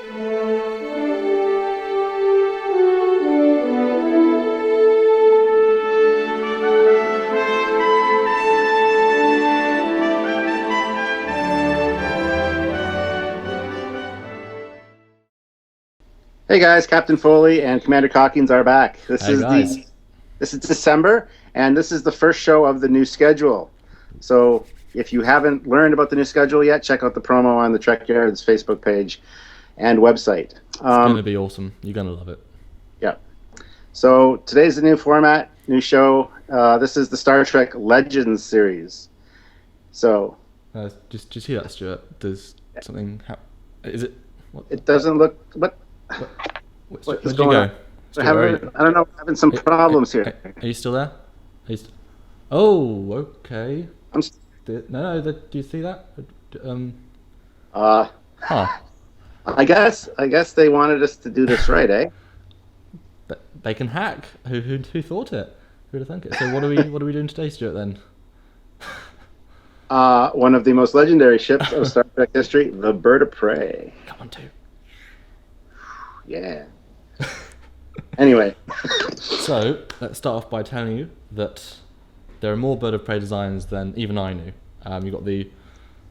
Hey guys, Captain Foley and Commander Calkins are back. Hey guys. This is December, and this is the first show of the new schedule. So if you haven't learned about the new schedule yet, check out the promo on the Trekyards Facebook page and website. It's going to be awesome. You're going to love it. Yeah. So today's the new format, new show. This is the Star Trek Legends series. So just see that, Stuart. Does something happen? Is it? What? It doesn't look. What Where'd is you going go? on? Stuart, I don't know. Having some problems here. Are you still there? Oh, okay. I'm. No. Do you see that? Huh. I guess they wanted us to do this right, eh? But they can hack. Who thought it? Who'd have thunk it? So what are we doing today, Stuart? Then? One of the most legendary ships of Star Trek history, the Bird of Prey. Come on, two. Yeah. Anyway. So let's start off by telling you that there are more Bird of Prey designs than even I knew. You got the.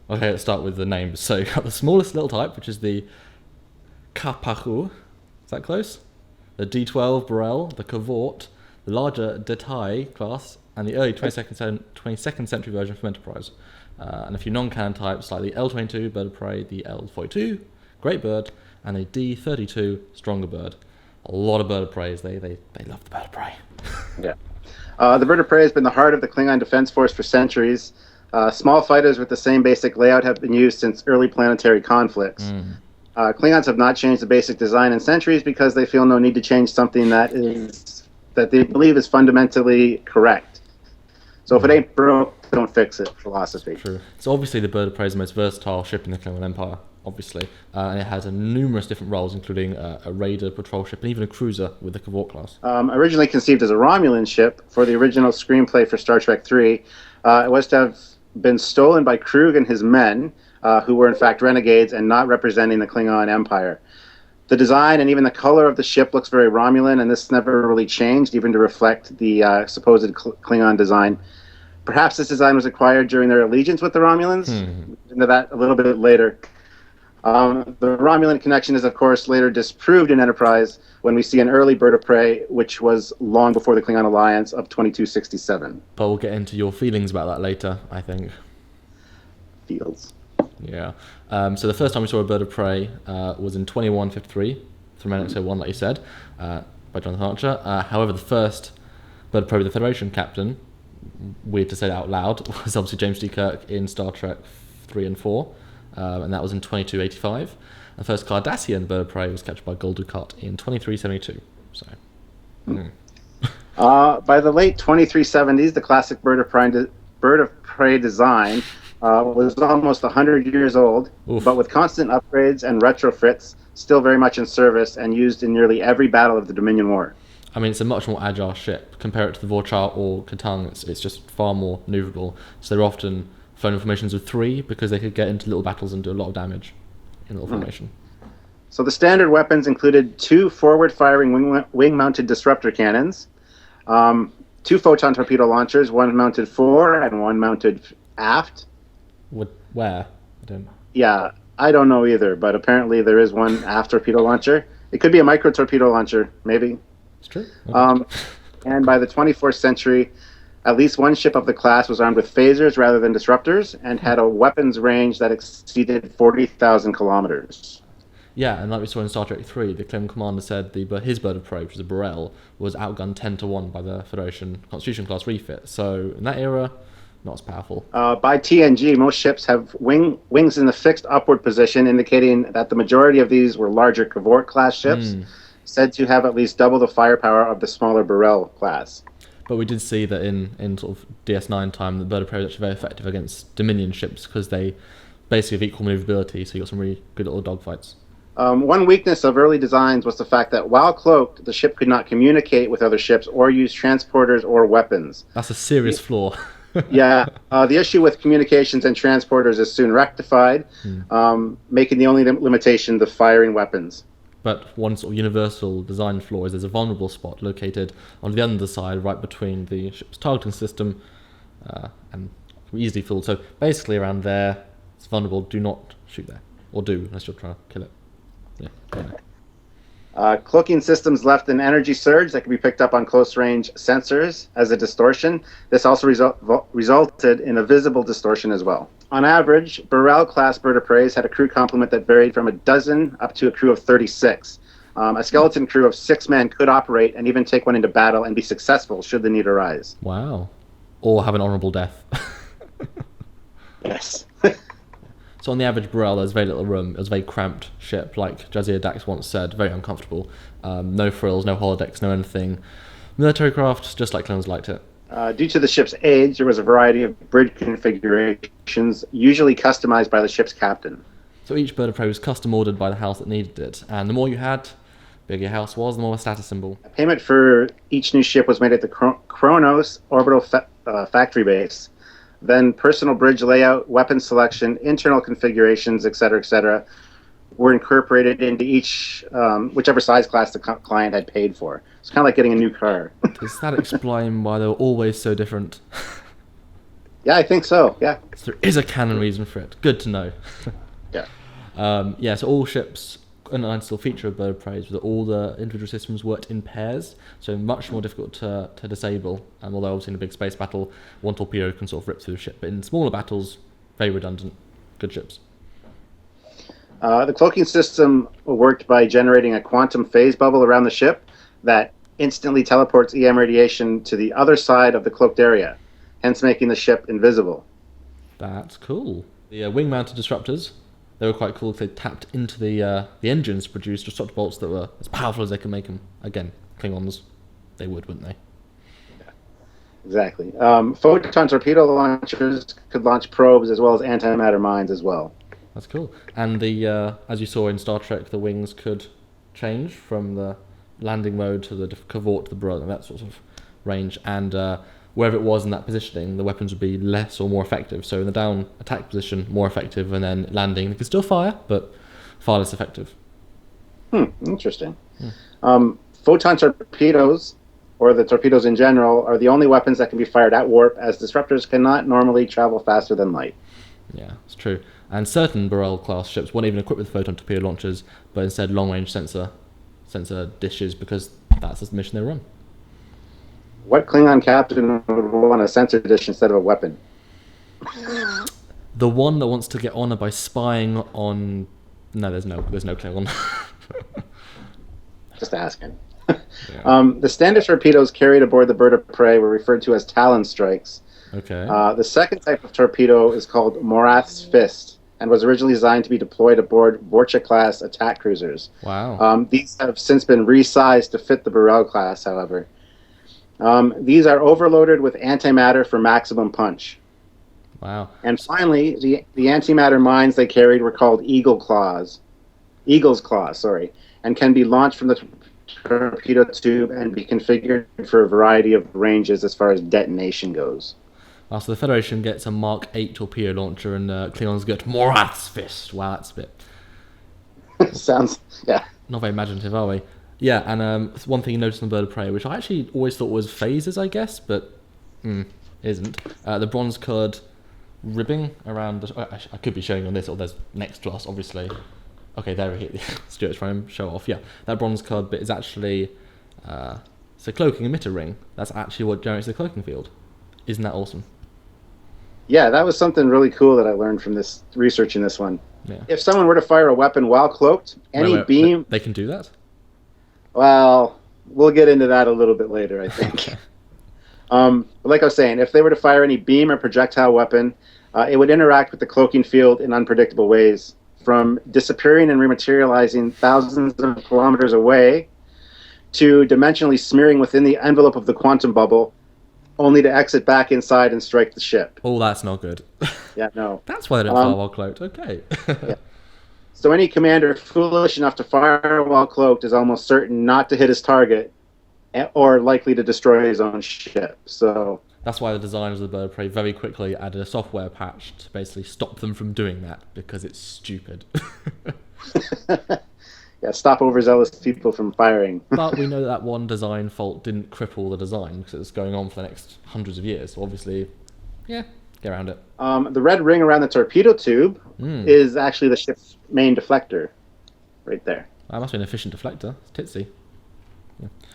Okay, let's start with the names. So you got the smallest little type, which is the Kapahu. Is that close? The D12 Burrell, the Cavort, the larger Detai class, and the early 22nd century version from Enterprise. And a few non-canon types like the L22 Bird of Prey, the L42 Great Bird, and a D32 Stronger Bird. A lot of Bird of Preys. They love the Bird of Prey. Yeah. The Bird of Prey has been the heart of the Klingon Defense Force for centuries. Small fighters with the same basic layout have been used since early planetary conflicts. Klingons have not changed the basic design in centuries because they feel no need to change something that they believe is fundamentally correct. So if it ain't broke, don't fix it. Philosophy. True. So obviously the Bird of Prey is the most versatile ship in the Klingon Empire, obviously, and it has numerous different roles, including a raider, patrol ship, and even a cruiser with the Cavort class. Originally conceived as a Romulan ship for the original screenplay for Star Trek III, it was to have been stolen by Krug and his men, who were in fact renegades and not representing the Klingon Empire. The design and even the color of the ship looks very Romulan, and this never really changed, even to reflect the supposed Klingon design. Perhaps this design was acquired during their allegiance with the Romulans. Into that a little bit later. The Romulan connection is, of course, later disproved in Enterprise when we see an early Bird of Prey, which was long before the Klingon alliance of 2267. But we'll get into your feelings about that later, I think. Feels. Yeah. So the first time we saw a Bird of Prey was in 2153 from NX-01, like you said, by Jonathan Archer. However, the first Bird of Prey with the Federation captain, weird to say that out loud, was obviously James D. Kirk in Star Trek 3 and 4, and that was in 2285. The first Cardassian Bird of Prey was captured by Gul Dukat in 2372. So. By the late 2370s, the classic Bird of Prey design was almost 100 years old, but with constant upgrades and retrofits, still very much in service and used in nearly every battle of the Dominion War. I mean, it's a much more agile ship. Compare it to the Vorchar or Katang, it's just far more maneuverable. So they're often flown in formations of 3 because they could get into little battles and do a lot of damage in little formation. So the standard weapons included 2 forward-firing wing-mounted disruptor cannons, 2 photon torpedo launchers, one mounted fore and one mounted aft. Where? I don't. Yeah, I don't know either, but apparently there is one aft torpedo launcher. It could be a micro torpedo launcher, maybe. It's true. Okay. And by the 24th century, at least one ship of the class was armed with phasers rather than disruptors and had a weapons range that exceeded 40,000 kilometers. Yeah, and like we saw in Star Trek 3, the Klingon commander said his Bird of Prey, which was a Burrell, was outgunned 10-1 by the Federation Constitution class refit. So in that era, not as powerful. By TNG, most ships have wings in the fixed upward position, indicating that the majority of these were larger Cavort class ships, said to have at least double the firepower of the smaller Burrell class. But we did see that in sort of DS9 time, the Bird of Prey was actually very effective against Dominion ships because they basically have equal maneuverability, so you got some really good little dogfights. One weakness of early designs was the fact that while cloaked, the ship could not communicate with other ships or use transporters or weapons. That's a serious flaw. Yeah, the issue with communications and transporters is soon rectified, making the only limitation the firing weapons. But one sort of universal design flaw is there's a vulnerable spot located on the underside, right between the ship's targeting system and easily fooled. So basically, around there, it's vulnerable. Do not shoot there, or do unless you're trying to kill it. Yeah. Cloaking systems left an energy surge that can be picked up on close-range sensors as a distortion. This also resulted in a visible distortion as well. On average, Burrell-class bird of prey had a crew complement that varied from a dozen up to a crew of 36. A skeleton crew of 6 men could operate and even take one into battle and be successful should the need arise. Wow. Or have an honourable death. Yes. So on the average Burrell, there's very little room. It was a very cramped ship, like Jazia Dax once said, very uncomfortable. No frills, no holodecks, no anything. Military craft, just like Klingons liked it. Due to the ship's age, there was a variety of bridge configurations, usually customized by the ship's captain. So each bird of prey was custom ordered by the house that needed it, and the more you had, the bigger your house was, the more a status symbol. Payment for each new ship was made at the Kronos orbital factory base. Then personal bridge layout, weapon selection, internal configurations, etc., were incorporated into each, whichever size class the client had paid for. It's kind of like getting a new car. Does that explain why they were always so different? Yeah, I think so, yeah. So there is a canon reason for it. Good to know. Yeah. So all ships, and I still feature of bird of prey, was that all the individual systems worked in pairs, so much more difficult to disable. And although obviously in a big space battle, one torpedo can sort of rip through the ship, but in smaller battles, very redundant. Good ships. The cloaking system worked by generating a quantum phase bubble around the ship that instantly teleports EM radiation to the other side of the cloaked area, hence making the ship invisible. That's cool. The wing-mounted disruptors, they were quite cool because they tapped into the engines to produce disruptor bolts that were as powerful as they could make them. Again, Klingons, they would, wouldn't they? Yeah, exactly. Photon torpedo launchers could launch probes as well as antimatter mines as well. That's cool. And as you saw in Star Trek, the wings could change from the landing mode to the cavort to the burrow, that sort of range. And wherever it was in that positioning, the weapons would be less or more effective. So in the down attack position, more effective, and then landing, they could still fire, but far less effective. Interesting. Photon torpedoes, or the torpedoes in general, are the only weapons that can be fired at warp, as disruptors cannot normally travel faster than light. Yeah, it's true. And certain Burrell-class ships weren't even equipped with photon torpedo launchers, but instead long-range sensor dishes, because that's the mission they run. What Klingon captain would want a sensor dish instead of a weapon? The one that wants to get honor by spying on... No, there's no Klingon. Just asking. Yeah. The standard torpedoes carried aboard the bird of prey were referred to as Talon strikes. Okay. The second type of torpedo is called Morath's Fist, and was originally designed to be deployed aboard Vorcha-class attack cruisers. Wow. These have since been resized to fit the Burrell class, however. These are overloaded with antimatter for maximum punch. Wow. And finally, the antimatter mines they carried were called Eagle's Claws, and can be launched from the torpedo tube and be configured for a variety of ranges as far as detonation goes. So the Federation gets a Mark 8 torpedo launcher, and Klingons get Morath's Fist. Wow, that's a bit... Sounds, yeah. Not very imaginative, are we? Yeah, and one thing you notice on the bird of prey, which I actually always thought was phases, I guess, but isn't. The bronze-coloured ribbing around the... I could be showing on this, or there's next to us, obviously. Okay, there we hit Stuart's trying to show off. Yeah, that bronze-coloured bit is actually... it's a cloaking emitter ring. That's actually what generates the cloaking field. Isn't that awesome? Yeah, that was something really cool that I learned from this researching this one. Yeah. If someone were to fire a weapon while cloaked, any beam... They can do that? Well, we'll get into that a little bit later, I think. But like I was saying, if they were to fire any beam or projectile weapon, it would interact with the cloaking field in unpredictable ways, from disappearing and rematerializing thousands of kilometers away to dimensionally smearing within the envelope of the quantum bubble, only to exit back inside and strike the ship. Oh, that's not good. Yeah, no. That's why they don't fire while cloaked. Okay. Yeah. So any commander foolish enough to fire while cloaked is almost certain not to hit his target, or likely to destroy his own ship. So That's why the designers of the Bird of Prey very quickly added a software patch to basically stop them from doing that, because it's stupid. Yeah, stop overzealous people from firing. But we know that one design fault didn't cripple the design, because it's going on for the next hundreds of years. So obviously, yeah, get around it. The red ring around the torpedo tube is actually the ship's main deflector, right there. That must be an efficient deflector. It's titsy.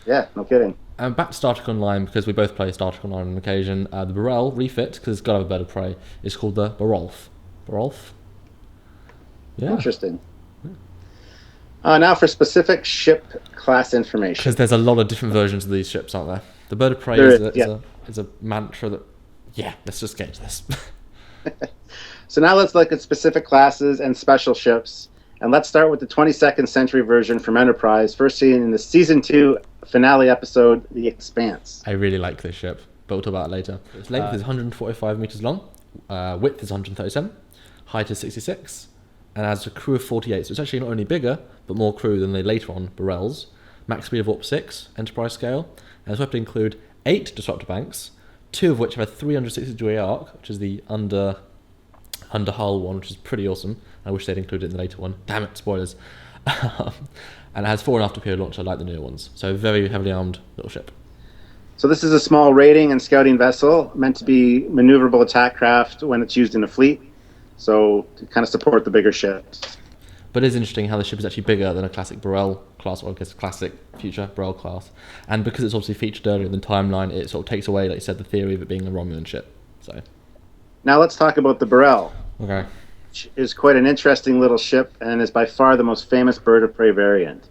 Yeah, no kidding. And back to Star Trek Online, because we both play Star Trek Online on occasion. The Burrell refit, because it's got to have a Bird of Prey, is called the Barolf. Barolf? Yeah. Interesting. Now for specific ship class information. Because there's a lot of different versions of these ships, aren't there? The Bird of Prey is a mantra that... Yeah, let's just get into this. So now let's look at specific classes and special ships. And let's start with the 22nd century version from Enterprise, first seen in the Season 2 finale episode, The Expanse. I really like this ship, but we'll talk about it later. Its length is 145 meters long, width is 137, height is 66, and has a crew of 48, so it's actually not only bigger, but more crew than the later on Burrells. Max speed of warp 6, Enterprise scale, and it's weapon to include 8 disruptor banks, 2 of which have a 360-degree arc, which is the under hull one, which is pretty awesome. I wish they'd included it in the later one. Damn it, spoilers. And it has 4.5 torpedo launcher like the newer ones. So a very heavily armed little ship. So this is a small raiding and scouting vessel meant to be maneuverable attack craft when it's used in a fleet. So to kind of support the bigger ships. But it is interesting how the ship is actually bigger than a classic Burrell class, or I guess classic future Burrell class. And because it's obviously featured earlier in the timeline, it sort of takes away, like you said, the theory of it being a Romulan ship. So now let's talk about the Burrell. Okay. Which is quite an interesting little ship and is by far the most famous Bird of Prey variant.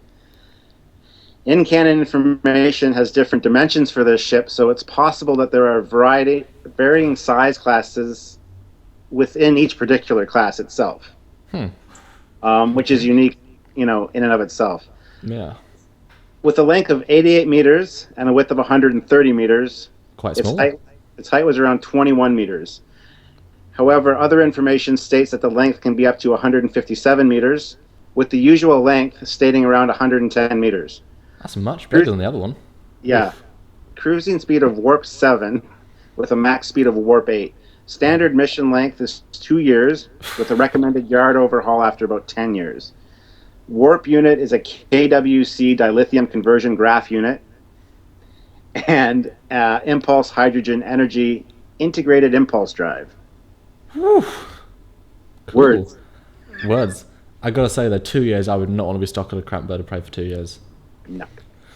In-canon information has different dimensions for this ship, so it's possible that there are varying size classes within each particular class itself. Which is unique, in and of itself. Yeah. With a length of 88 meters and a width of 130 meters, Quite small. its height was around 21 meters. However, other information states that the length can be up to 157 meters, with the usual length stating around 110 meters. That's much bigger than the other one. Yeah. Oof. Cruising speed of warp 7 with a max speed of warp 8. Standard mission length is 2 years, with a recommended yard overhaul after about 10 years. Warp unit is a KWC dilithium conversion graph unit, and impulse hydrogen energy integrated impulse drive. Whew. Cool. Words. I gotta say though, 2 years I would not want to be stuck on a cramped Bird of Prey for 2 years. No.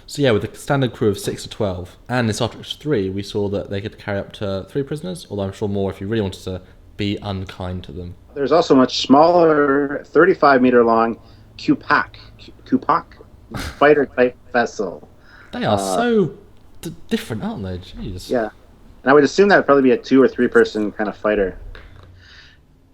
So yeah, with a standard crew of 6 to 12, and in Star Trek 3, we saw that they could carry up to 3 prisoners, although I'm sure more if you really wanted to be unkind to them. There's also a much smaller, 35-meter long Kupak fighter type vessel. They are so different, aren't they? Jeez. Yeah, and I would assume that would probably be a 2 or 3 person kind of fighter.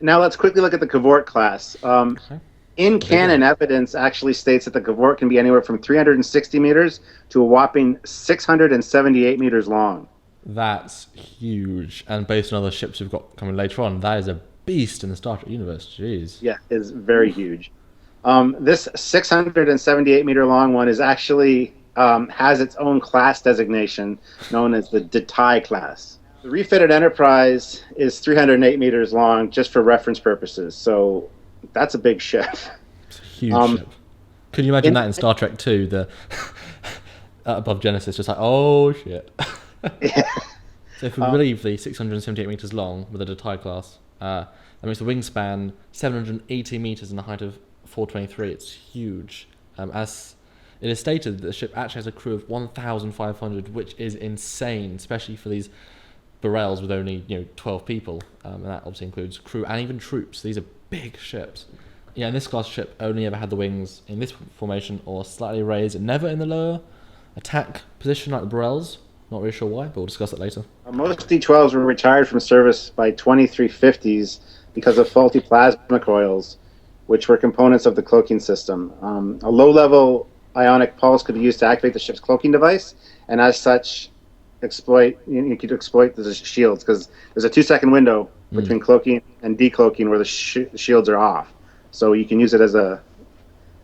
Now let's quickly look at the Cavort class. Okay. In-canon evidence actually states that the Cavort can be anywhere from 360 meters to a whopping 678 meters long. That's huge, and based on other ships we've got coming later on, that is a beast in the Star Trek universe. Jeez. Yeah, it's very huge. This 678 meter long one is actually has its own class designation known as the Detai class. The refitted Enterprise is 308 meters long, just for reference purposes. So that's a big ship. It's a huge ship. Could you imagine that in Star Trek 2, the above Genesis, just like, oh shit. Yeah. So if we believe the 678 meters long with a Detai class, that makes the wingspan 780 meters and a height of 423. It's huge. As it is stated that the ship actually has a crew of 1,500, which is insane, especially for these Burrells with only 12 people, and that obviously includes crew and even troops. These are big ships. Yeah, and this class ship only ever had the wings in this formation or slightly raised, and never in the lower attack position like the Burrells. Not really sure why, but we'll discuss it later. Most D-12s were retired from service by 2350s because of faulty plasma coils, which were components of the cloaking system. A low-level ionic pulse could be used to activate the ship's cloaking device, and as such, you could exploit the shields, because there's a 2-second window between cloaking and decloaking where the shields are off. So you can use it as a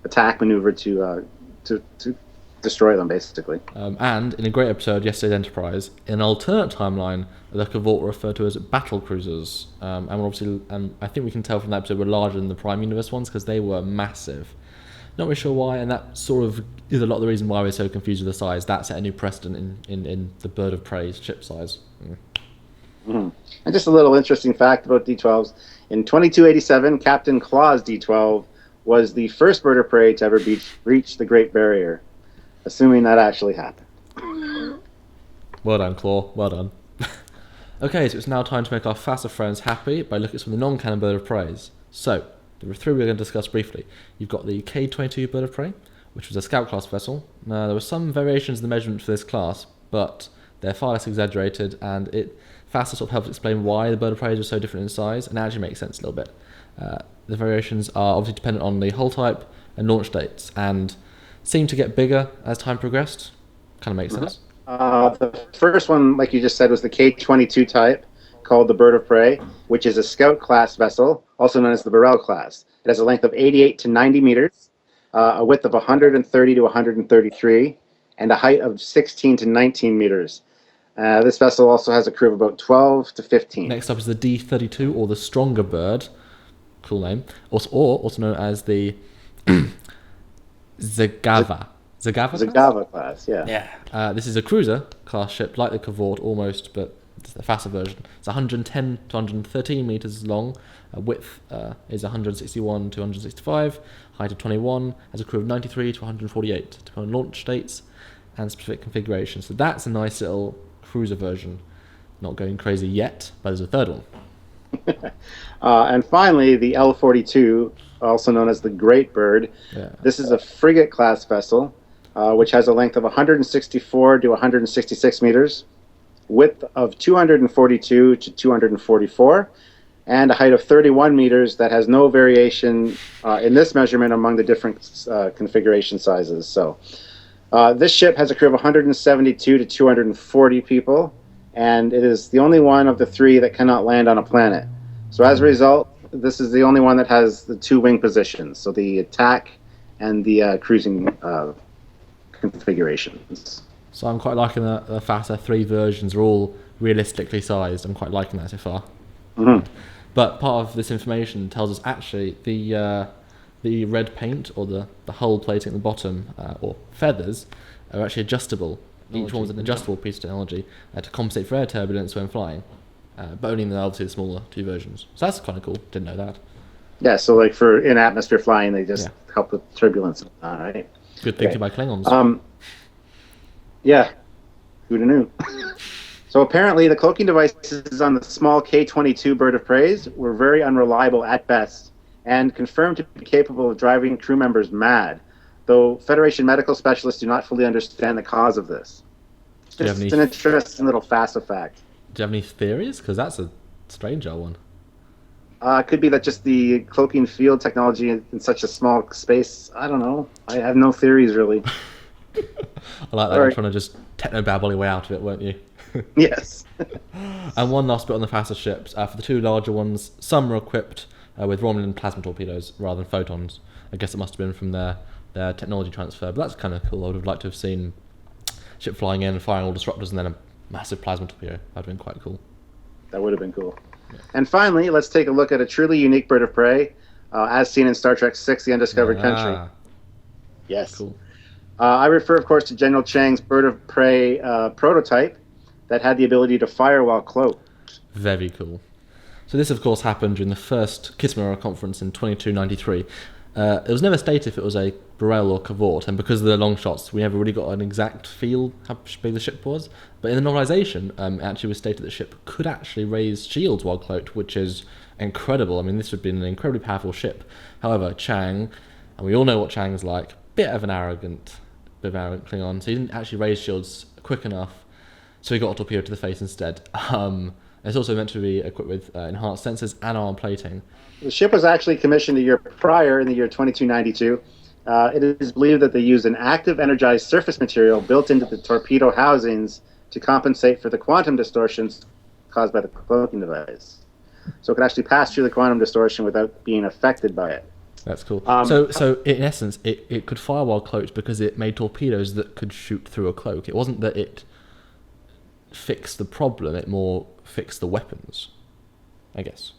attack maneuver to destroy them, basically. And in a great episode, Yesterday's Enterprise, in an alternate timeline, the Cavort were referred to as battle cruisers. And obviously, I think we can tell from that episode, were larger than the Prime Universe ones because they were massive. Not really sure why, and that sort of is a lot of the reason why we're so confused with the size. That set a new precedent in the Bird of Prey's ship size. Mm-hmm. And just a little interesting fact about D12s. In 2287, Captain Claw's D12 was the first bird of prey to ever reach the Great Barrier, assuming that actually happened. Well done, Claw. Well done. Okay, so it's now time to make our faster friends happy by looking at some of the non-canon bird of preys. So, there are three we're going to discuss briefly. You've got the K-22 bird of prey, which was a scout class vessel. Now, there were some variations in the measurement for this class, but they're far less exaggerated, and faster sort of helps explain why the bird of prey are so different in size, and it actually makes sense a little bit. The variations are obviously dependent on the hull type and launch dates, and seem to get bigger as time progressed. Kind of makes sense. The first one, like you just said, was the K-22 type, called the Bird of Prey, which is a scout class vessel, also known as the Burrell class. It has a length of 88 to 90 meters, a width of 130 to 133, and a height of 16 to 19 meters. This vessel also has a crew of about 12 to 15. Next up is the D-32, or the Stronger Bird. Cool name. Also known as the Zagava. Zagava class, yeah. Yeah. This is a cruiser class ship, like the Cavort almost, but it's a faster version. It's 110 to 113 meters long. Width is 161 to 165. Height of 21. Has a crew of 93 to 148, depending on launch dates and specific configurations. So that's a nice little cruiser version. Not going crazy yet, but there's a third one. And finally, the L-42, also known as the Great Bird. Yeah. This is a frigate class vessel, which has a length of 164 to 166 meters, width of 242 to 244, and a height of 31 meters that has no variation in this measurement among the different configuration sizes. So this ship has a crew of 172 to 240 people, and it is the only one of the three that cannot land on a planet. So as a result, this is the only one that has the two wing positions, so the attack and the cruising configurations. So I'm quite liking the faster three versions are all realistically sized. I'm quite liking that so far. Mm-hmm. But part of this information tells us actually the red paint or the hull plating at the bottom or feathers are actually adjustable. Each one was an adjustable piece of technology to compensate for air turbulence when flying, but only in obviously the smaller two versions. So that's kind of cool. Didn't know that. Yeah, so like for in-atmosphere flying, they just help with turbulence. All right. Good thinking by Klingons. Yeah, who'd have knew? So apparently the cloaking devices on the small K-22 Bird of Preys were very unreliable at best and confirmed to be capable of driving crew members mad, though Federation medical specialists do not fully understand the cause of this. It's an interesting little FASA fact. Do you have any theories? Because that's a stranger one. It could be that just the cloaking field technology in such a small space, I don't know. I have no theories, really. I like that. You're trying to just techno-babble your way out of it, weren't you? Yes. And one last bit on the faster ships. For the two larger ones, some were equipped with Romulan plasma torpedoes rather than photons. I guess it must have been from their technology transfer, but that's kind of cool. I would have liked to have seen ship flying in and firing all disruptors and then a massive plasma torpedo. That would have been quite cool. That would have been cool. Yeah. And finally, let's take a look at a truly unique bird of prey, as seen in Star Trek VI, The Undiscovered Country. Yes. Cool. I refer, of course, to General Chang's bird of prey prototype that had the ability to fire while cloaked. Very cool. So this, of course, happened during the first Kismera conference in 2293. It was never stated if it was a Burrell or Cavort, and because of the long shots, we never really got an exact feel how big the ship was. But in the novelization, it actually was stated that the ship could actually raise shields while cloaked, which is incredible. I mean, this would have been an incredibly powerful ship. However, Chang, and we all know what Chang's like, bit of an arrogant Klingon, so he didn't actually raise shields quick enough, so he got a torpedo to the face instead. It's also meant to be equipped with enhanced sensors and armor plating. The ship was actually commissioned a year prior, in the year 2292. It is believed that they used an active energized surface material built into the torpedo housings to compensate for the quantum distortions caused by the cloaking device. So it could actually pass through the quantum distortion without being affected by it. That's cool. Um, So in essence, it could fire while cloaked because it made torpedoes that could shoot through a cloak. It wasn't that it fixed the problem; it more fixed the weapons, I guess.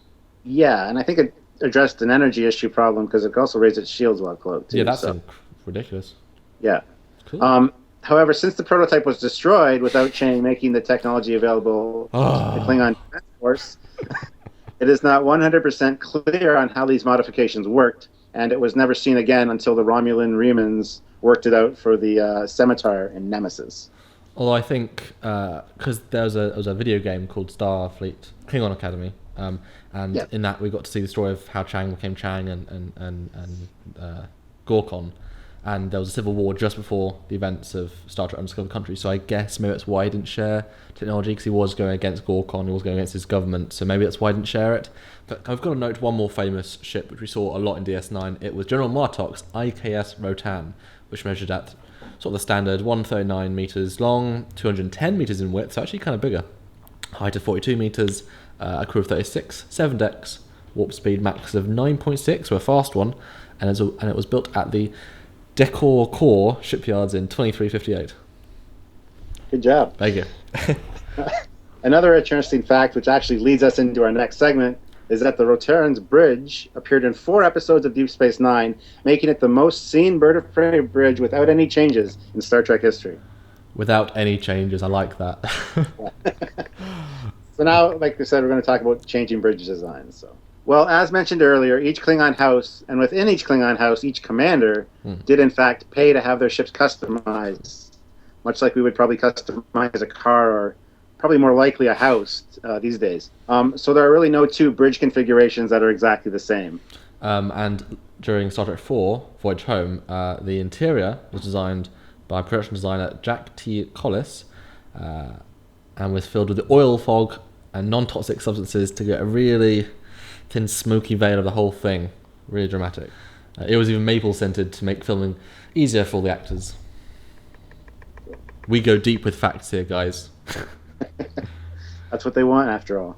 Yeah, and I think it addressed an energy issue problem because it could also raise its shields while cloaked, too. Yeah, that's so, ridiculous. yeah. Cool. However, since the prototype was destroyed without Chang making the technology available to the Klingon Defense Force, it is not 100% clear on how these modifications worked, and it was never seen again until the Romulan Remans worked it out for the Scimitar in Nemesis. Although I think because there was a video game called Starfleet Klingon Academy, and Yeah. in that we got to see the story of how Chang became Chang and Gorkon, and there was a civil war just before the events of Star Trek Undiscovered Country. So I guess maybe that's why he didn't share technology, because he was going against Gorkon, he was going against his government. So maybe that's why he didn't share it. But I've got to note one more famous ship which we saw a lot in DS9. It was General Martok's IKS Rotan, which measured at sort of the standard 139 meters long, 210 meters in width, so actually kind of bigger. Height of 42 meters, a crew of 36, 7 decks, warp speed max of 9.6, so a fast one, and it was built at the Decor Core shipyards in 2358. Good job. Thank you. Another interesting fact, which actually leads us into our next segment, is that the Rotaran's bridge appeared in 4 episodes of Deep Space Nine, making it the most seen bird of prey bridge without any changes in Star Trek history. Without any changes, I like that. So now, like we said, we're going to talk about changing bridge designs. So, well, as mentioned earlier, each Klingon house, and within each Klingon house, each commander did in fact pay to have their ships customized, much like we would probably customize a car or probably more likely a house these days. So there are really no 2 bridge configurations that are exactly the same. And during Star Trek 4, Voyage Home, the interior was designed by production designer Jack T. Collis, and was filled with the oil fog and non-toxic substances to get a really thin, smoky veil of the whole thing. Really dramatic. It was even maple scented to make filming easier for all the actors. We go deep with facts here, guys. That's what they want, after all.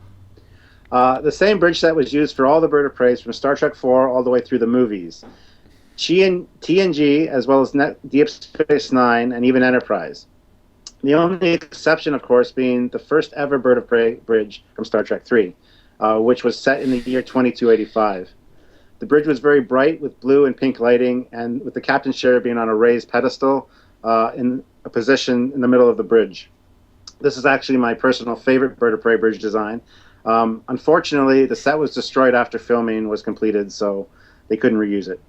The same bridge set was used for all the bird of prey from Star Trek 4 all the way through the movies. TNG, as well as Deep Space Nine, and even Enterprise. The only exception, of course, being the first ever bird of prey bridge from Star Trek 3, which was set in the year 2285. The bridge was very bright with blue and pink lighting, and with the captain's chair being on a raised pedestal in a position in the middle of the bridge. This is actually my personal favorite bird of prey bridge design. Unfortunately, the set was destroyed after filming was completed, so they couldn't reuse it.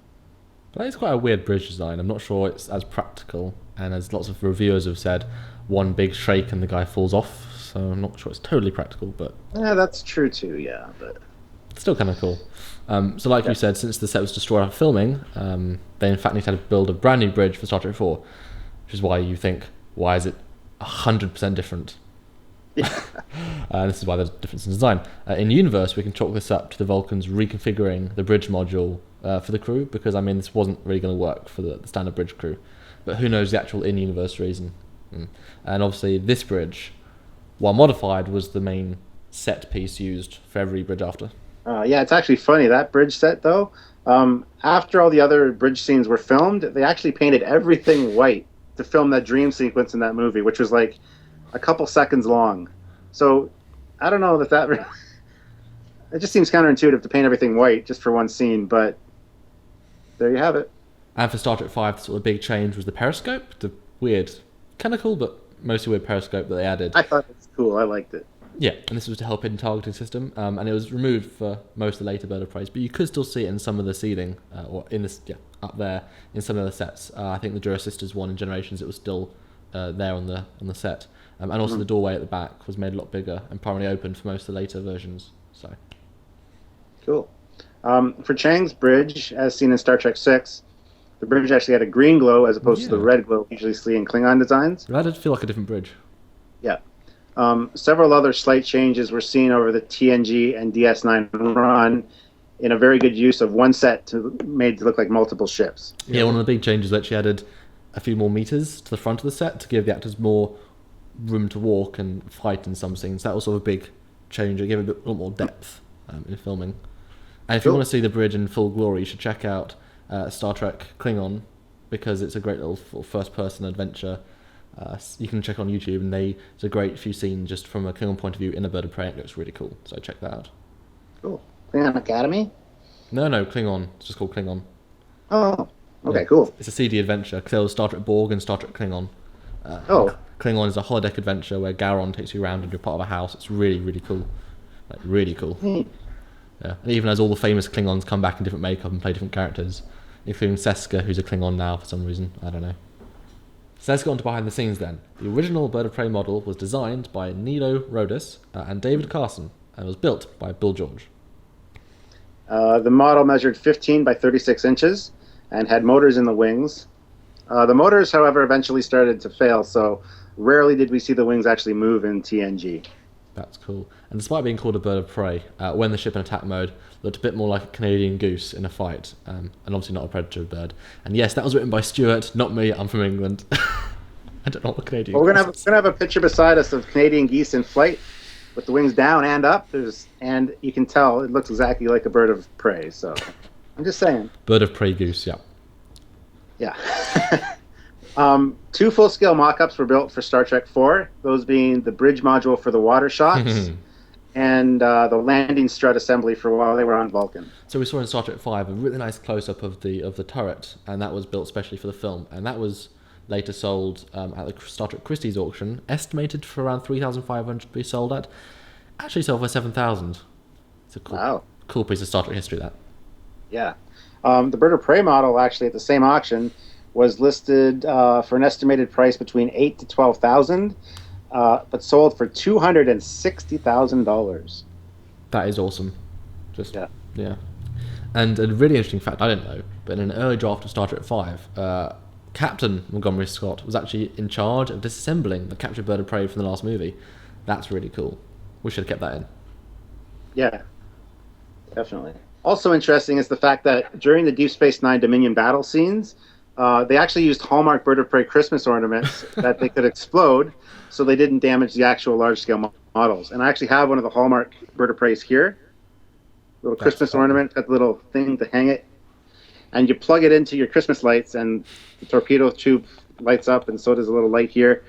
That is quite a weird bridge design. I'm not sure it's as practical, and as lots of reviewers have said, one big shake and the guy falls off, so I'm not sure it's totally practical, but... Yeah, that's true too, yeah, but... Still kind of cool. So like you said, since the set was destroyed after filming, they in fact need to build a brand new bridge for Star Trek 4, which is why you think, why is it 100% different? This is why there's a difference in design. In universe, we can chalk this up to the Vulcans reconfiguring the bridge module for the crew, because I mean this wasn't really going to work for the standard bridge crew, but who knows the actual in-universe reason. And obviously this bridge, while modified, was the main set piece used for every bridge after. Yeah, it's actually funny, that bridge set though, after all the other bridge scenes were filmed, they actually painted everything white to film that dream sequence in that movie, which was like a couple seconds long. So I don't know that really... It just seems counterintuitive to paint everything white just for one scene, but there you have it. And for Star Trek 5, the sort of big change was the periscope, the weird, kind of cool, but mostly weird periscope that they added. I thought it was cool, I liked it. Yeah, and this was to help in targeting system, and it was removed for most of the later Bird of Prey, but you could still see it in some of the ceiling, or in this, up there in some of the sets. I think the Jura Sisters one in Generations, it was still there on the set, and also the doorway at the back was made a lot bigger and primarily open for most of the later versions. So cool. For Chang's bridge, as seen in Star Trek 6, the bridge actually had a green glow as opposed to the red glow we usually see in Klingon designs. That did feel like a different bridge. Yeah. Several other slight changes were seen over the TNG and DS9 run, in a very good use of one set made to look like multiple ships. Yeah, one of the big changes was actually added a few more meters to the front of the set to give the actors more room to walk and fight in some scenes. That was sort of a big change. It gave a lot more depth in filming. And if you want to see the bridge in full glory, you should check out Star Trek Klingon, because it's a great little first-person adventure. You can check on YouTube, and there's a great few scenes just from a Klingon point of view in a bird of prey. It looks really cool, so check that out. Cool. Klingon Academy? No, Klingon. It's just called Klingon. Oh, okay, Yeah. cool. It's a CD adventure. There was Star Trek Borg and Star Trek Klingon. Klingon is a holodeck adventure where Garon takes you around and you're part of a house. It's really, really cool. Like, really cool. Neat. Yeah. And even as all the famous Klingons come back in different makeup and play different characters, including Seska, who's a Klingon now for some reason. I don't know. So let's go on to behind the scenes then. The original Bird of Prey model was designed by Nilo Rodis and David Carson, and was built by Bill George. The model measured 15 by 36 inches and had motors in the wings. The motors, however, eventually started to fail, so rarely did we see the wings actually move in TNG. That's cool. And despite being called a bird of prey, when the ship in attack mode looked a bit more like a Canadian goose in a fight, and obviously not a predator bird. And yes, that was written by Stuart, not me. I'm from England. I don't know what Canadian. Well, we're gonna have a picture beside us of Canadian geese in flight with the wings down and up. And you can tell it looks exactly like a bird of prey. So I'm just saying. Bird of prey goose, yeah. Yeah. 2 full-scale mock-ups were built for Star Trek 4, those being the bridge module for the water shots and the landing strut assembly for while they were on Vulcan. So we saw in Star Trek 5 a really nice close-up of the turret, and that was built specially for the film, and that was later sold at the Star Trek Christie's auction, estimated for around 3,500 to be sold at. Actually sold for 7,000. It's a cool piece of Star Trek history, that. Yeah. The Bird of Prey model, actually, at the same auction, was listed for an estimated price between $8,000 to $12,000, but sold for $260,000. That is awesome. Yeah. And a really interesting fact, I didn't know, but in an early draft of Star Trek 5, Captain Montgomery Scott was actually in charge of disassembling the captured bird of prey from the last movie. That's really cool. We should have kept that in. Yeah, definitely. Also interesting is the fact that during the Deep Space Nine Dominion battle scenes, they actually used Hallmark Bird of Prey Christmas ornaments that they could explode, so they didn't damage the actual large-scale models. And I actually have one of the Hallmark Bird of Preys here. Little Christmas ornament, got the little thing to hang it. And you plug it into your Christmas lights, and the torpedo tube lights up, and so does a little light here.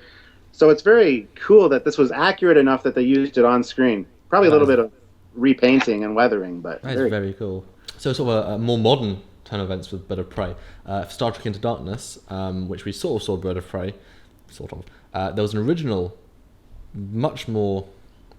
So it's very cool that this was accurate enough that they used it on screen. Probably a little bit of repainting and weathering, but that's very cool. So sort of a more modern turn of events with Bird of Prey. For Star Trek Into Darkness, which we sort of saw Bird of Prey, there was an original, much more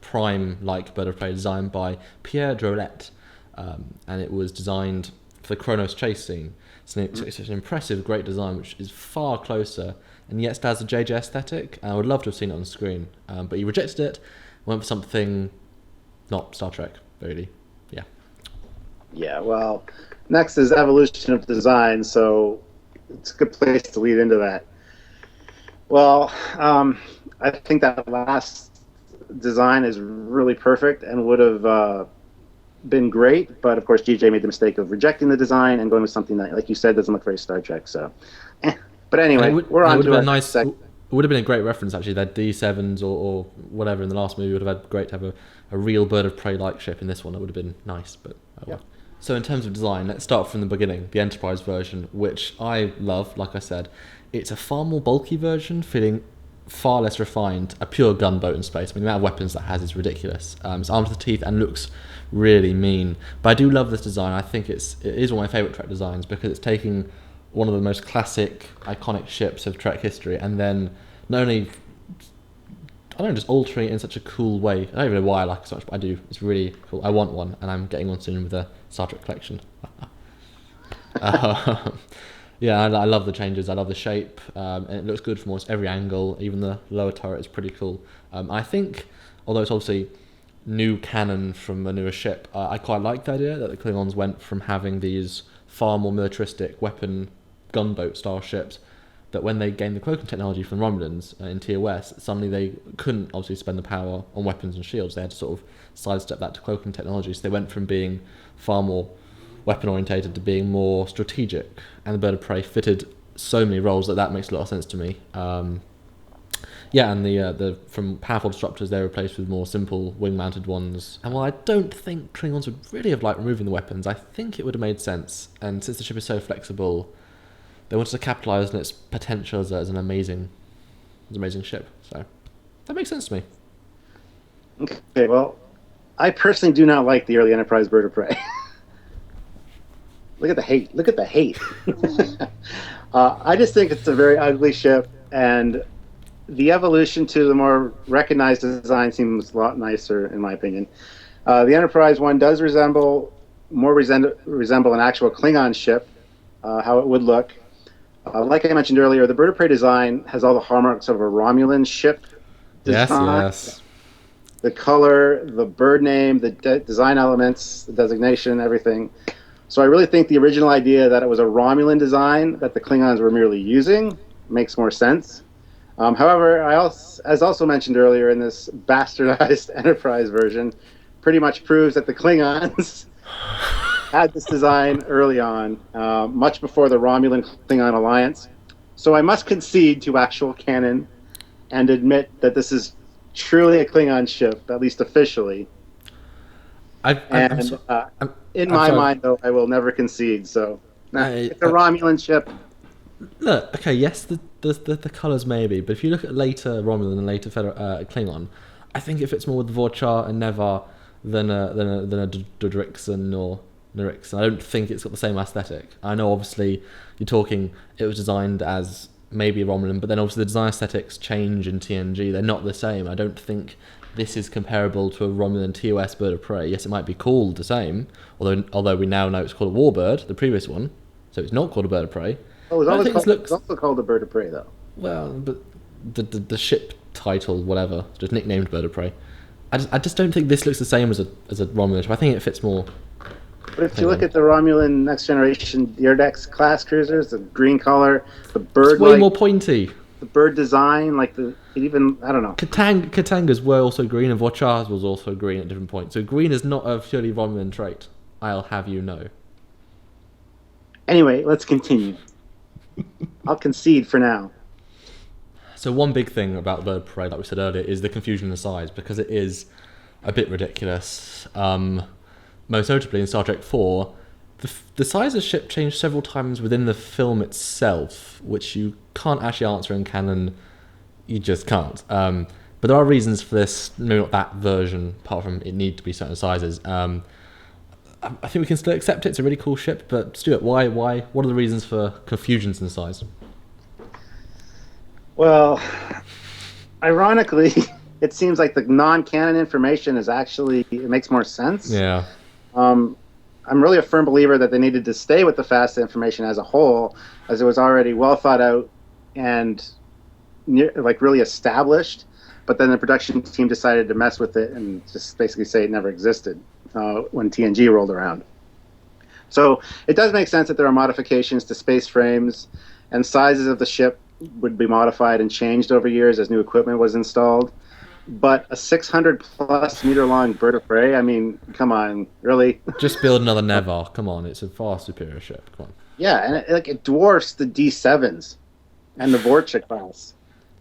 prime-like Bird of Prey designed by Pierre Drolet, and it was designed for the Kronos chase scene. It's an impressive, great design, which is far closer, and yet still has a JJ aesthetic, and I would love to have seen it on screen. But he rejected it, went for something not Star Trek, really. Yeah. Yeah, well, next is evolution of design, so it's a good place to lead into that. Well, I think that last design is really perfect and would have been great, but of course GJ made the mistake of rejecting the design and going with something that, like you said, doesn't look very Star Trek. So, but anyway, we're on to it would have been a great reference, actually. That D7s or whatever in the last movie would have had great to have a real Bird of Prey-like ship in this one. It would have been nice, but well. So in terms of design, let's start from the beginning, the Enterprise version, which I love, like I said. It's a far more bulky version, feeling far less refined, a pure gunboat in space. I mean, the amount of weapons that has is ridiculous. It's armed to the teeth and looks really mean. But I do love this design. I think it is one of my favourite Trek designs because it's taking one of the most classic, iconic ships of Trek history and then not only, just altering it in such a cool way. I don't even know why I like it so much, but I do. It's really cool. I want one, and I'm getting one soon with a Star Trek collection. Yeah, I love the changes. I love the shape, and it looks good from almost every angle. Even the lower turret is pretty cool. I think, although it's obviously new canon from a newer ship, I quite like the idea that the Klingons went from having these far more militaristic weapon gunboat style ships, that when they gained the cloaking technology from Romulans in TOS, suddenly they couldn't obviously spend the power on weapons and shields. They had to sort of sidestep that to cloaking technology. So they went from being far more weapon orientated to being more strategic, and the Bird of Prey fitted so many roles that makes a lot of sense to me. Yeah, and the from powerful disruptors, they're replaced with more simple wing-mounted ones. And while I don't think Klingons would really have liked removing the weapons, I think it would have made sense. And since the ship is so flexible, they wanted to capitalise on its potential as an amazing ship. So that makes sense to me. Okay, well, I personally do not like the early Enterprise bird of prey. Look at the hate. Look at the hate. I just think it's a very ugly ship, and the evolution to the more recognized design seems a lot nicer, in my opinion. The Enterprise one does resemble an actual Klingon ship, how it would look. Like I mentioned earlier, the bird of prey design has all the hallmarks of a Romulan ship design. Yes. The color, the bird name, the design elements, the designation, everything. So I really think the original idea that it was a Romulan design that the Klingons were merely using makes more sense. However, as also mentioned earlier, in this bastardized Enterprise version, pretty much proves that the Klingons had this design early on, much before the Romulan-Klingon alliance. So I must concede to actual canon and admit that this is truly a Klingon ship, at least officially. In my mind, though, I will never concede. So it's a Romulan ship. Look, okay, yes, the colours maybe, but if you look at later Romulan and later Klingon, I think it fits more with Vorchar and Nevar than a Dodrixon or Nyrixon. I don't think it's got the same aesthetic. I know, obviously, you're talking it was designed as maybe a Romulan, but then obviously the design aesthetics change in TNG. They're not the same. I don't think this is comparable to a Romulan TOS bird of prey. Yes, it might be called the same, although we now know it's called a warbird, the previous one, so it's not called a bird of prey. Oh, it's also called a bird of prey, though. Well, but the ship title, whatever, just nicknamed bird of prey. I just don't think this looks the same as a Romulan ship. I think it fits more. But if you look at the Romulan Next Generation Deerdex class cruisers, the green color, the bird, it's way more pointy. The bird design, I don't know. Katanga's were also green, and Vorchar's was also green at different points. So green is not a purely Romulan trait. I'll have you know. Anyway, let's continue. I'll concede for now. So one big thing about Bird of Prey, like we said earlier, is the confusion in the size, because it is a bit ridiculous. Most notably in Star Trek 4, the size of the ship changed several times within the film itself, which you can't actually answer in canon. You just can't. But there are reasons for this, maybe not that version, apart from it need to be certain sizes. I think we can still accept it. It's a really cool ship, but Stuart, why? What are the reasons for confusions in size? Well, ironically, it seems like the non-canon information it makes more sense. Yeah. I'm really a firm believer that they needed to stay with the FASTA information as a whole, as it was already well thought out and really established. But then the production team decided to mess with it and just basically say it never existed when TNG rolled around. So it does make sense that there are modifications to space frames, and sizes of the ship would be modified and changed over years as new equipment was installed. But a 600-plus meter long bird of prey, I mean, come on, really? Just build another Nevar. Come on, it's a far superior ship. Come on. Yeah, and it dwarfs the D7s and the Vorcha class.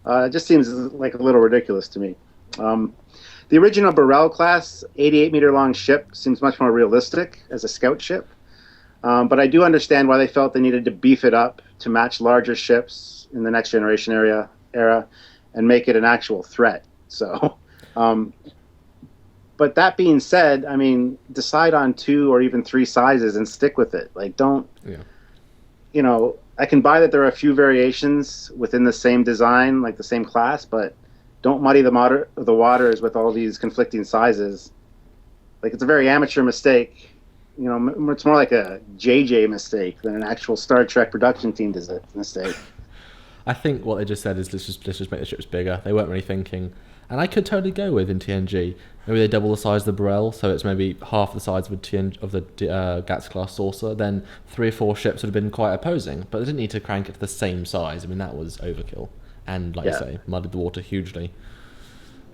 It just seems like a little ridiculous to me. The original Burrell class 88-meter long ship seems much more realistic as a scout ship. But I do understand why they felt they needed to beef it up to match larger ships in the Next Generation era and make it an actual threat. So, but that being said, I mean, decide on 2 or even 3 sizes and stick with it. I can buy that there are a few variations within the same design, like the same class, but don't muddy the waters with all these conflicting sizes. It's a very amateur mistake. It's more like a JJ mistake than an actual Star Trek production team mistake. I think what they just said is let's just make the ships bigger. They weren't really thinking, and I could totally go with in TNG. Maybe they double the size of the Burrell, so it's maybe half the size of the GATS class saucer. Then 3 or 4 ships would have been quite opposing, but they didn't need to crank it to the same size. I mean, that was overkill, and you say, muddied the water hugely.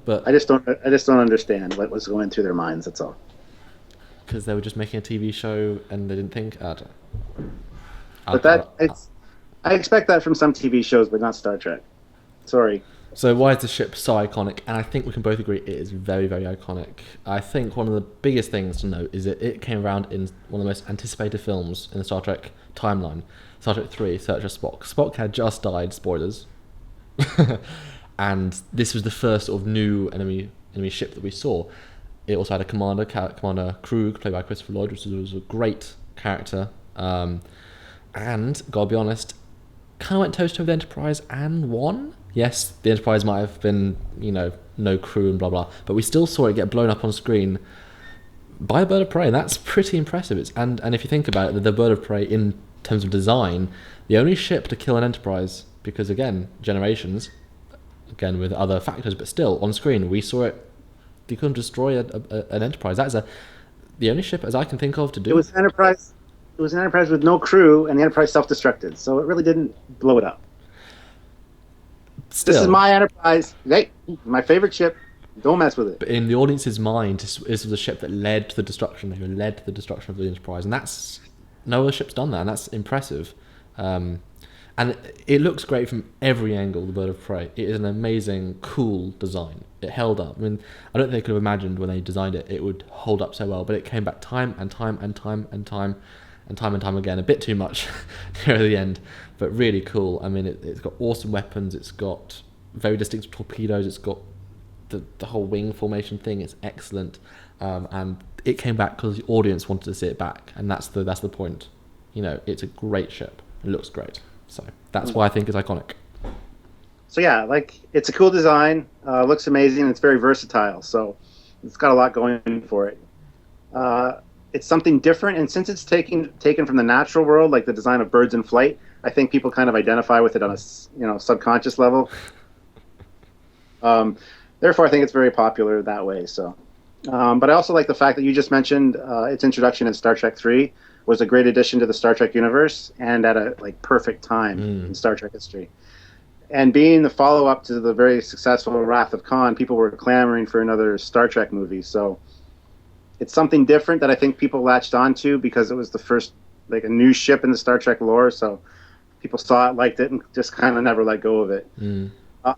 But I just don't understand what was going through their minds. That's all. Because they were just making a TV show and they didn't think. I expect that from some TV shows, but not Star Trek. Sorry. So why is the ship so iconic? And I think we can both agree it is very, very iconic. I think one of the biggest things to note is that it came around in one of the most anticipated films in the Star Trek timeline, Star Trek 3, Search of Spock. Spock had just died, spoilers. And this was the first sort of new enemy ship that we saw. It also had a Commander Krug, played by Christopher Lloyd, which was a great character. And, gotta be honest, kind of went toe-to-toe with the Enterprise and won. Yes, the Enterprise might have been, no crew and blah blah, but we still saw it get blown up on screen by a bird of prey, and that's pretty impressive. And if you think about it, the bird of prey in terms of design, the only ship to kill an Enterprise, because again, generations, again with other factors, but still on screen we saw it. You couldn't destroy an Enterprise. That's the only ship, as I can think of, to do. It was an Enterprise. It was an Enterprise with no crew, and the Enterprise self-destructed, so it really didn't blow it up. Still, this is my Enterprise. Hey, my favorite ship. Don't mess with it. But in the audience's mind, this was a ship that led to the destruction. They led to the destruction of the Enterprise, and that's no other ship's done that, and that's impressive. And it looks great from every angle. The bird of prey. It is an amazing, cool design. It held up. I mean, I don't think they could have imagined when they designed it it would hold up so well. But it came back time and time again. A bit too much near the end, but really cool. I mean, it's got awesome weapons. It's got very distinct torpedoes. It's got the whole wing formation thing. It's excellent, and it came back because the audience wanted to see it back, and that's the point. It's a great ship. It looks great, so that's why I think it's iconic. So yeah, it's a cool design. Looks amazing. It's very versatile. So it's got a lot going for it. It's something different, and since it's taken from the natural world, like the design of birds in flight, I think people kind of identify with it on a subconscious level. Therefore, I think it's very popular that way. So, but I also like the fact that you just mentioned its introduction in Star Trek 3 was a great addition to the Star Trek universe, and at a perfect time in Star Trek history. And being the follow-up to the very successful Wrath of Khan, people were clamoring for another Star Trek movie. So it's something different that I think people latched onto because it was the first, a new ship in the Star Trek lore. So people saw it, liked it, and just kind of never let go of it.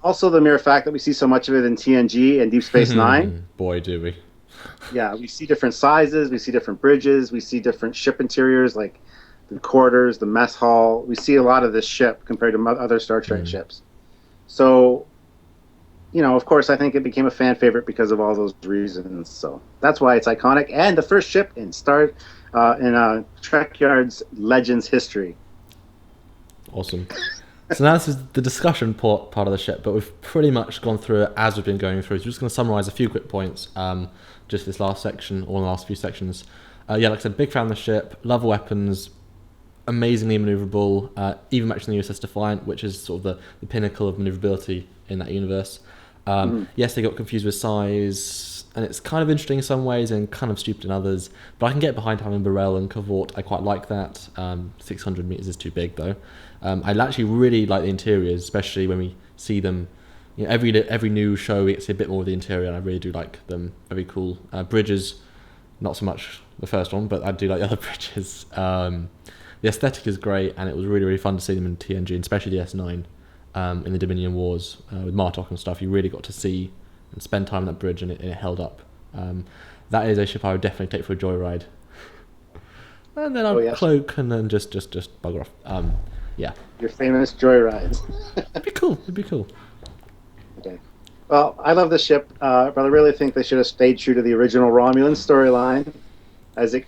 Also, the mere fact that we see so much of it in TNG and Deep Space Nine. Boy, do we. Yeah, we see different sizes, we see different bridges, we see different ship interiors, like the quarters, the mess hall. We see a lot of this ship compared to other Star Trek ships. So, of course, I think it became a fan favorite because of all those reasons. So that's why it's iconic, and the first ship in Trekyards Legends history. Awesome. So now this is the discussion part of the ship, but we've pretty much gone through it as we've been going through. So we're just going to summarise a few quick points, just this last section, or the last few sections. Like I said, big fan of the ship, love the weapons, amazingly manoeuvrable, even matching the USS Defiant, which is sort of the pinnacle of manoeuvrability in that universe. Yes, they got confused with size, and it's kind of interesting in some ways and kind of stupid in others, but I can get behind having Burrell and Cavort. I quite like that. 600 meters is too big though. I actually really like the interiors, especially when we see them. Every new show we get to see a bit more of the interior, and I really do like them. Very cool. Bridges, not so much the first one, but I do like the other bridges. The aesthetic is great, and it was really, really fun to see them in TNG, and especially the S9 in the Dominion Wars with Martok and stuff. You really got to see and spend time on that bridge, and it held up. That is a ship I would definitely take for a joyride. And then I'd cloak and then just bugger off. Yeah. Your famous joyride. It'd be cool. Okay. Well, I love the ship, but I really think they should have stayed true to the original Romulan storyline, as it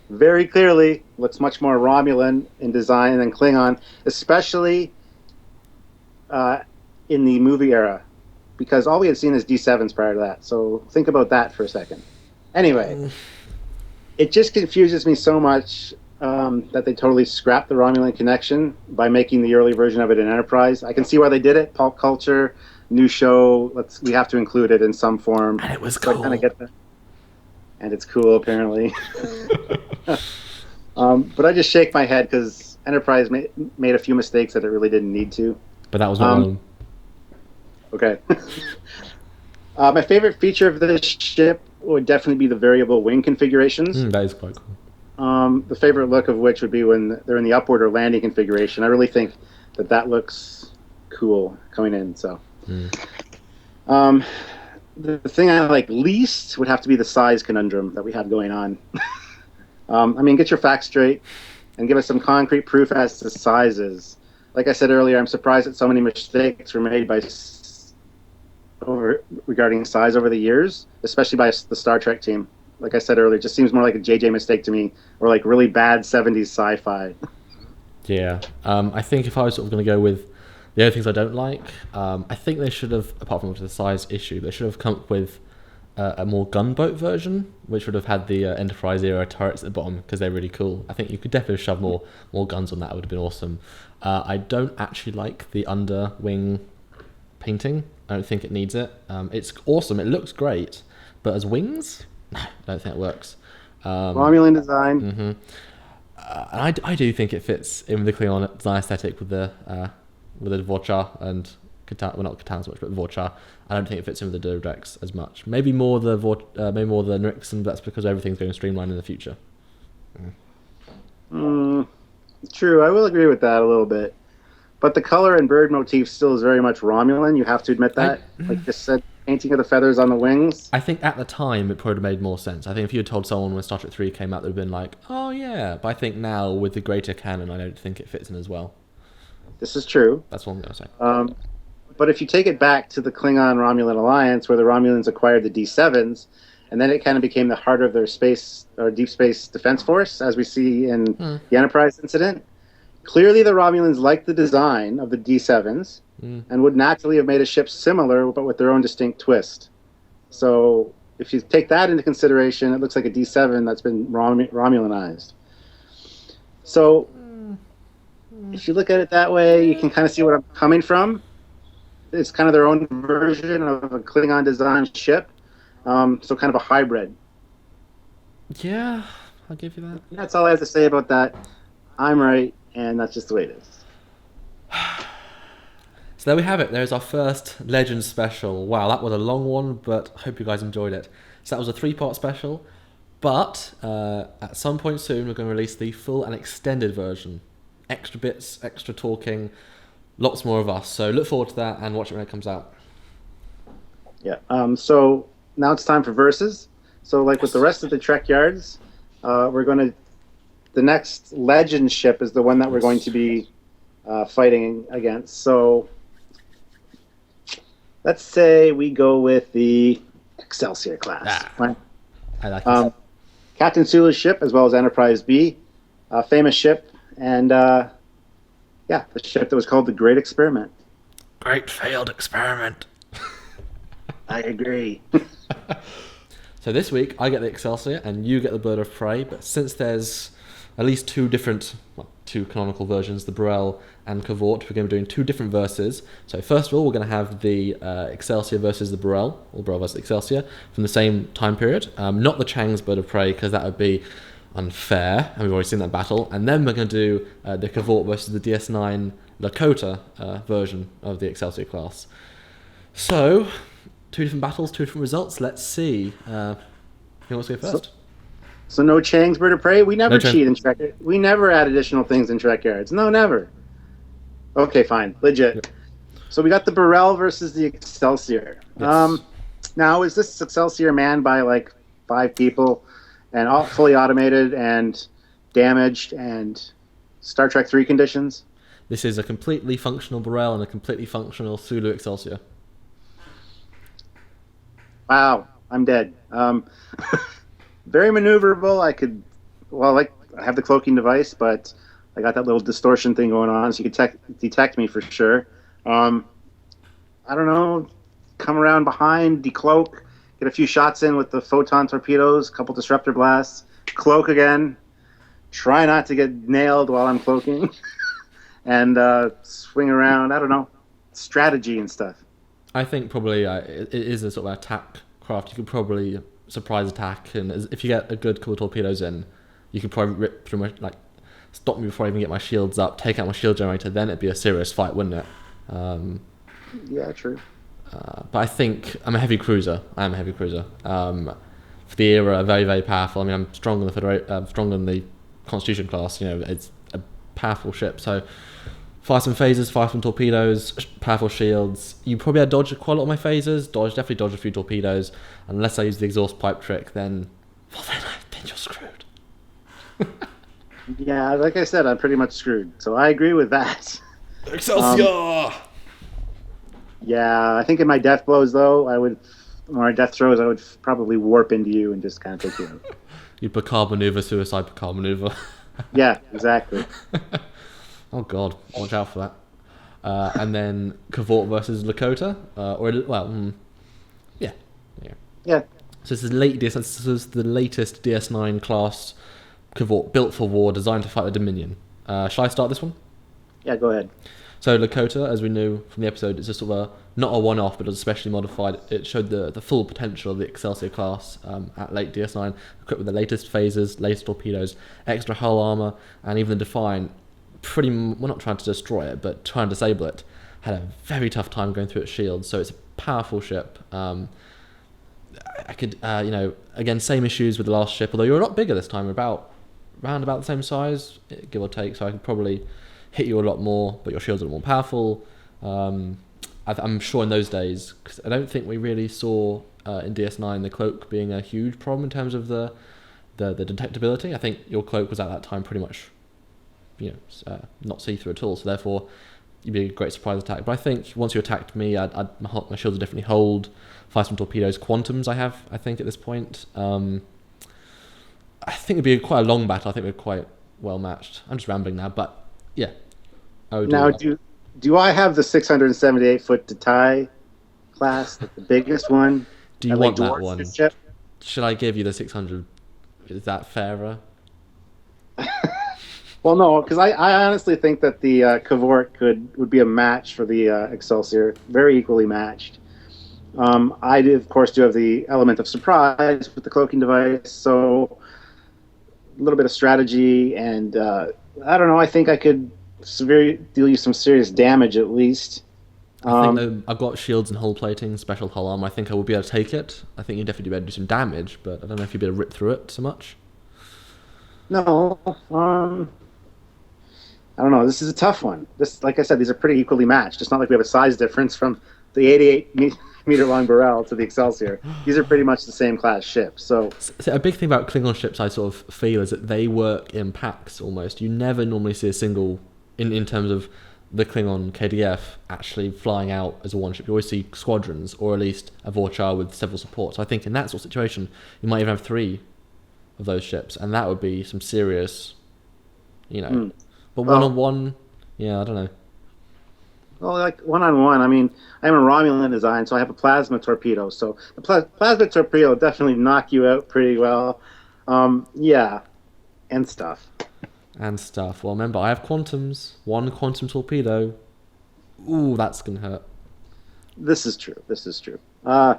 very clearly, looks much more Romulan in design than Klingon, especially in the movie era, because all we had seen is D7s prior to that. So think about that for a second. Anyway, it just confuses me so much that they totally scrapped the Romulan connection by making the early version of it in Enterprise. I can see why they did it. Pulp culture, new show. We have to include it in some form. And it was cool. I kind of get that. And it's cool, apparently. But I just shake my head because Enterprise made a few mistakes that it really didn't need to. But that was one of them. Okay. My favorite feature of this ship would definitely be the variable wing configurations. That is quite cool. The favorite look of which would be when they're in the upward or landing configuration. I really think that looks cool coming in. So, Um, the thing I like least would have to be the size conundrum that we have going on. I mean, get your facts straight and give us some concrete proof as to sizes. Like I said earlier, I'm surprised that so many mistakes were made regarding size over the years, especially by the Star Trek team. Like I said earlier, it just seems more like a JJ mistake to me, or like really bad 70s sci-fi. Yeah. I think if I was sort of going to go with the other things I don't like, I think they should have, apart from the size issue, they should have come up with a more gunboat version, which would have had the Enterprise era turrets at the bottom because they're really cool. I think you could definitely shove more guns on that. It would have been awesome. I don't actually like the under wing painting. I don't think it needs it. It's awesome. It looks great, but as wings, no, I don't think it works. Romulan design. Mm-hmm. And I do think it fits in with the Klingon design aesthetic with the Dvorcha and well, not Catan so much, but Dvorcha. I don't think it fits in with the Dodeks as much. Maybe more the Nixon, but that's because everything's going to streamline in the future. True, I will agree with that a little bit. But the color and bird motif still is very much Romulan. You have to admit that. Like you said, painting of the feathers on the wings. I think at the time it probably made more sense. I think if you had told someone when Star Trek 3 came out, they'd have been like, oh yeah. But I think now with the greater canon, I don't think it fits in as well. This is true. That's what I'm going to say. But if you take it back to the Klingon-Romulan alliance, where the Romulans acquired the D7s, and then it kind of became the heart of their space or deep space defense force, as we see in the Enterprise incident. Clearly, the Romulans liked the design of the D7s and would naturally have made a ship similar, but with their own distinct twist. So, if you take that into consideration, it looks like a D7 that's been Romulanized. So, if you look at it that way, you can kind of see where I'm coming from. It's kind of their own version of a Klingon-designed ship, so kind of a hybrid. Yeah, I'll give you that. That's all I have to say about that. I'm right, and that's just the way it is. So there we have it. There's our first Legends special. Wow, that was a long one, but I hope you guys enjoyed it. So that was a 3-part special, but at some point soon we're going to release the full and extended version. Extra bits, extra talking, lots more of us. So look forward to that and watch it when it comes out. Yeah. So now it's time for verses. So like with the rest of the Trekyards, the next Legend ship is the one that we're going to be fighting against. So let's say we go with the Excelsior class. Right? I like it. Captain Sula's ship, as well as Enterprise B, a famous ship, and the ship that was called the Great Experiment. Great failed experiment. I agree. So this week I get the Excelsior and you get the Bird of Prey, but since there's at least two canonical versions, the Burrell and Cavort, we're going to be doing 2 different verses. So first of all, we're going to have the Excelsior versus the Burrell, or Burrell versus Excelsior, from the same time period. Not the Chang's Bird of Prey, because that would be unfair, and we've already seen that battle. And then we're going to do the Cavort versus the DS9 Lakota version of the Excelsior class. So, 2 different battles, 2 different results. Let's see. Who wants to go first? So no Chang's Bird of Prey? We never cheat in Trekyards. We never add additional things in Trekyards. No, never. Okay, fine. Legit. Yep. So we got the Burrell versus the Excelsior. Yes. Now, is this Excelsior manned by like 5 people and all fully automated and damaged and Star Trek 3 conditions? This is a completely functional Burrell and a completely functional Sulu Excelsior. Wow, I'm dead. Very maneuverable. I have the cloaking device, but I got that little distortion thing going on, so you can detect me for sure. I don't know, come around behind, decloak, get a few shots in with the photon torpedoes, a couple disruptor blasts, cloak again, try not to get nailed while I'm cloaking, and swing around, I don't know, strategy and stuff. I think probably it is a sort of attack craft. You could probably surprise attack, and if you get a good couple of torpedoes in, you could probably rip through stop me before I even get my shields up, take out my shield generator, then it'd be a serious fight, wouldn't it? Yeah, true. But I think I'm a heavy cruiser. I am a heavy cruiser. For the era, very, very powerful. I mean, I'm stronger than the Constitution class. You know, it's a powerful ship. So Fire some phasers, fire some torpedoes, powerful shields. You probably had dodged quite a lot of my phasers. Definitely dodged a few torpedoes. Unless I use the exhaust pipe trick, then you're screwed. Yeah, like I said, I'm pretty much screwed. So I agree with that. Excelsior! Yeah, I think in my death blows though, or death throws, I would probably warp into you and just kind of take you out. You'd Picard maneuver, suicide Picard maneuver. Yeah, exactly. Oh god, watch out for that. And then Cavort versus Lakota, yeah. Yeah. So this is the latest DS9 class Cavort, built for war, designed to fight the Dominion. Shall I start this one? Yeah, go ahead. So Lakota, as we knew from the episode, is just sort of not a one-off, but it was especially modified. It showed the full potential of the Excelsior class at late DS9, equipped with the latest phasers, latest torpedoes, extra hull armor, and even the Defiant, we're not trying to destroy it, but trying to disable it, had a very tough time going through its shields. So it's a powerful ship. I could, again, same issues with the last ship, although you're a lot bigger this time, around about the same size, give or take, so I could probably hit you a lot more, but your shield's a lot more powerful. I'm sure in those days, because I don't think we really saw in DS9 the cloak being a huge problem in terms of the detectability. I think your cloak was at that time pretty much, not see-through at all, so therefore you'd be a great surprise attack. But I think once you attacked me, my shields would definitely hold. Fire some torpedoes, quantums I think at this point. I think it'd be quite a long battle. I think we're quite well matched. I'm just rambling now, but yeah. Now, do I have the 678-foot to tie class, the biggest one? Do you want that one? Should I give you the 600? Is that fairer? Well, no, because I honestly think that the Cavort would be a match for the Excelsior, very equally matched. I, of course, do have the element of surprise with the cloaking device, so a little bit of strategy, and I don't know, I think I could deal you some serious damage at least. I think I've got shields and hull plating, special hull armor. I think I will be able to take it. I think you'd definitely be able to do some damage, but I don't know if you'd be able to rip through it so much. No, I don't know. This is a tough one. Like I said, these are pretty equally matched. It's not like we have a size difference from the 88-meter long Burrell to the Excelsior. These are pretty much the same class ship. So a big thing about Klingon ships, I sort of feel, is that they work in packs almost. You never normally see a single, in terms of the Klingon KDF, actually flying out as a one ship. You always see squadrons, or at least a Vorchar with several supports. So I think in that sort of situation, you might even have 3 of those ships, and that would be some serious, But one-on-one, yeah, I don't know. Well, like one-on-one, I mean, I'm a Romulan design, so I have a plasma torpedo. So the plasma torpedo will definitely knock you out pretty well. Yeah, and stuff. Well, remember, I have quantums. 1 quantum torpedo. Ooh, that's going to hurt. This is true. Yeah,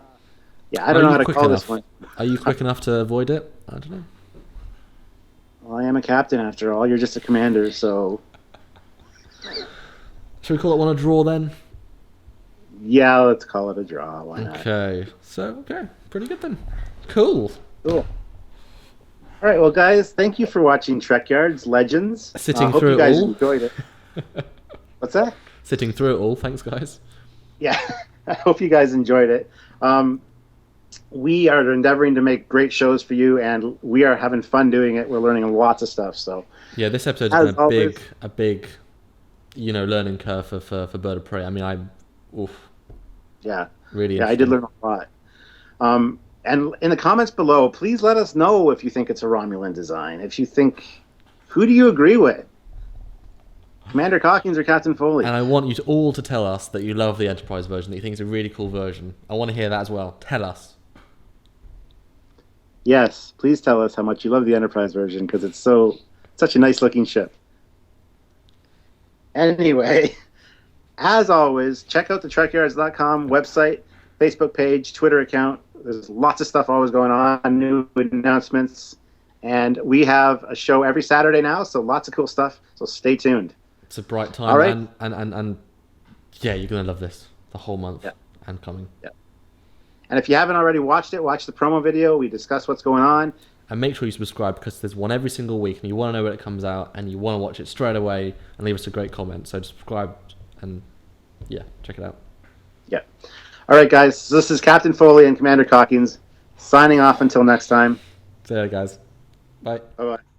I don't know how to call this one. Are you quick enough to avoid it? I don't know. Well, I am a captain after all. You're just a commander, so... Should we call it one a draw then? Yeah, let's call it a draw. Why not? Okay. Pretty good then. Cool. All right, well, guys, thank you for watching Trekyards Legends. Sitting hope through you guys it all. Enjoyed it. What's that? Sitting through it all. Thanks, guys. Yeah, I hope you guys enjoyed it. We are endeavoring to make great shows for you, and we are having fun doing it. We're learning lots of stuff. So yeah, this episode has been a big, learning curve for Bird of Prey. I mean, yeah, really. Yeah, I did learn a lot. And in the comments below, please let us know if you think it's a Romulan design. If you think, who do you agree with? Commander Calkins or Captain Foley? And I want you all to tell us that you love the Enterprise version, that you think it's a really cool version. I want to hear that as well. Tell us. Yes, please tell us how much you love the Enterprise version, because it's such a nice looking ship. Anyway, as always, check out the Trekyards.com website, Facebook page, Twitter account. There's lots of stuff always going on, new announcements, and we have a show every Saturday now, so lots of cool stuff. So stay tuned. It's a bright time, all right. and yeah, you're gonna love this the whole month and coming. Yeah. And if you haven't already watched it, watch the promo video. We discuss what's going on. And make sure you subscribe because there's one every single week and you want to know when it comes out and you want to watch it straight away and leave us a great comment. So subscribe and yeah, check it out. Yeah. All right, guys. So this is Captain Foley and Commander Calkins signing off until next time. See ya, guys. Bye. Bye-bye.